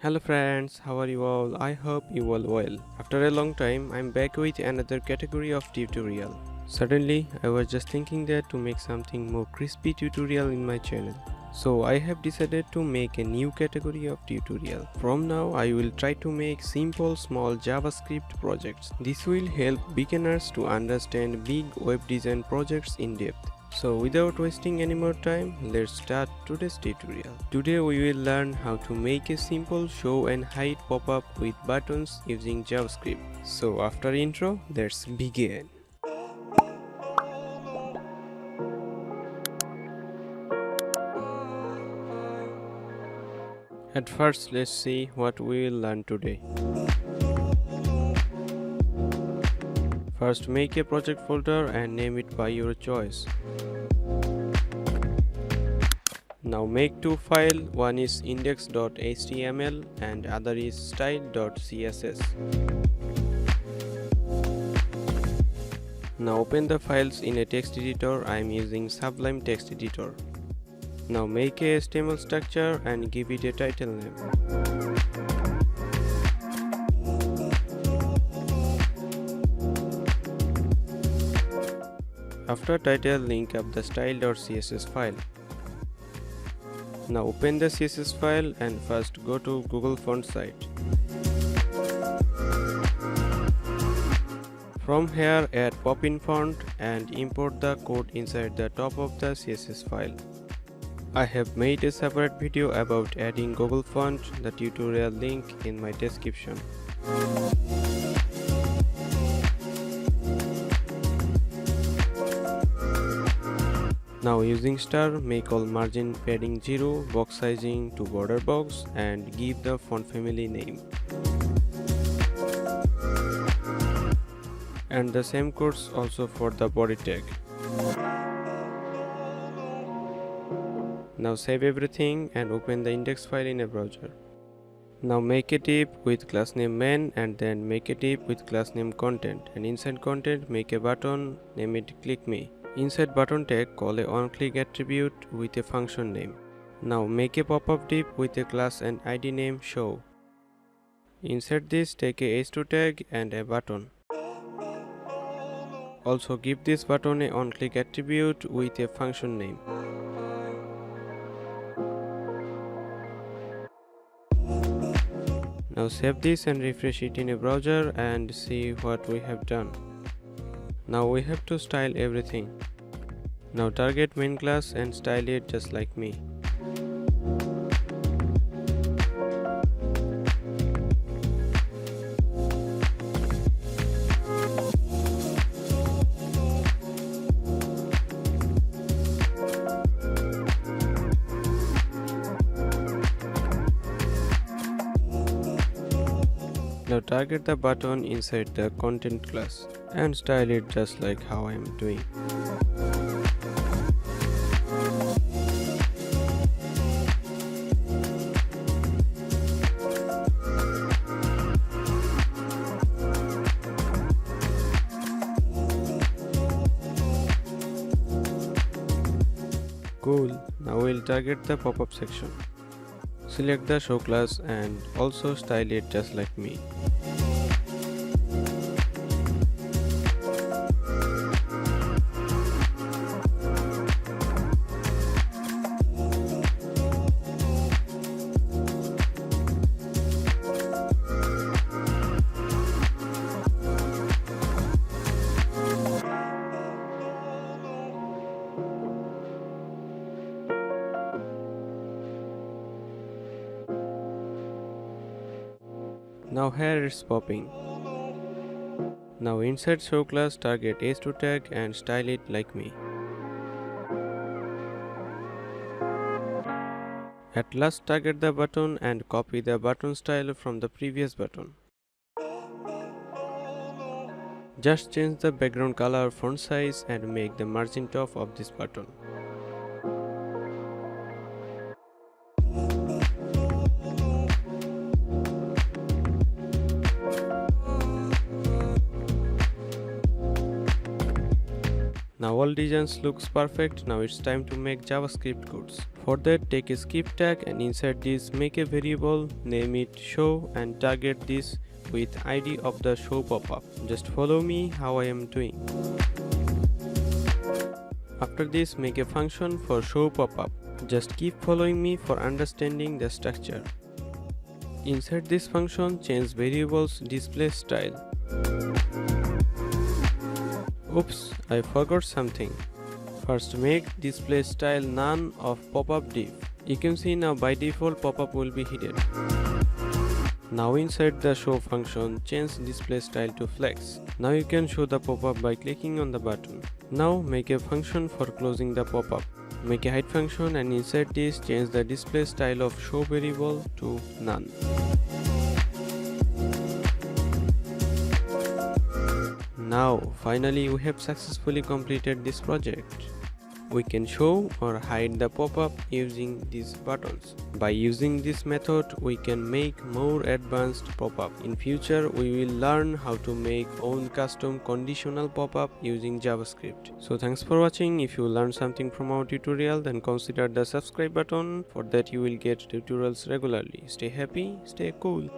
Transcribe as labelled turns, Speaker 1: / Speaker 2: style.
Speaker 1: Hello friends, how are you all? I hope you all well. After a long time, I'm back with another category of tutorial. Suddenly, I was just thinking that to make something more crispy tutorial in my channel. So I have decided to make a new category of tutorial. From now, I will try to make simple small JavaScript projects. This will help beginners to understand big web design projects in depth. So without wasting any more time, let's start today's tutorial. Today we will learn how to make a simple show and hide pop-up with buttons using JavaScript. So after intro, let's begin. At first, let's see what we will learn today. First, make a project folder and name it by your choice. Now make two files, one is index.html and other is style.css. Now open the files in a text editor. I am using Sublime text editor. Now make a HTML structure and give it a title name. After title, link up the style.css file. Now open the CSS file and first go to Google font site. From here, add pop-in font and import the code inside the top of the CSS file. I have made a separate video about adding Google font, the tutorial link in my description. Now using star, make all margin padding 0, box sizing to border box and give the font family name. And the same codes also for the body tag. Now save everything and open the index file in a browser. Now make a div with class name main and then make a div with class name content, and inside content make a button, name it click me. Inside button tag, call a onClick attribute with a function name. Now make a pop-up div with a class and ID name show. Insert this, take a h2 tag and a button. Also give this button a onClick attribute with a function name. Now save this and refresh it in a browser and see what we have done. Now we have to style everything. Now target main class and style it just like me. Now target the button inside the content class and style it just like how I am doing. Cool. Now we'll target the pop-up section. Select the show class and also style it just like me. Now here it's popping. Now inside show class, target h2 tag and style it like me. At last target the button and copy the button style from the previous button. Just change the background color, font size and make the margin top of this button. Now all designs looks perfect. Now it's time to make JavaScript codes. For that, take a skip tag and insert this, make a variable, name it show and target this with ID of the show popup. Just follow me how I am doing. After this, make a function for show popup. Just keep following me for understanding the structure. Insert this function, change variables display style. Oops, I forgot something. First, make display style none of popup div. You can see now by default popup will be hidden. Now inside the show function, change display style to flex. Now you can show the popup by clicking on the button. Now make a function for closing the popup. Make a hide function and insert this, change the display style of show variable to none. Now finally we have successfully completed this project. We can show or hide the pop-up using these buttons. By using this method, we can make more advanced pop-up. In future, we will learn how to make own custom conditional pop-up using JavaScript. So thanks for watching. If you learned something from our tutorial, then consider the subscribe button. For that, you will get tutorials regularly. Stay happy, stay cool.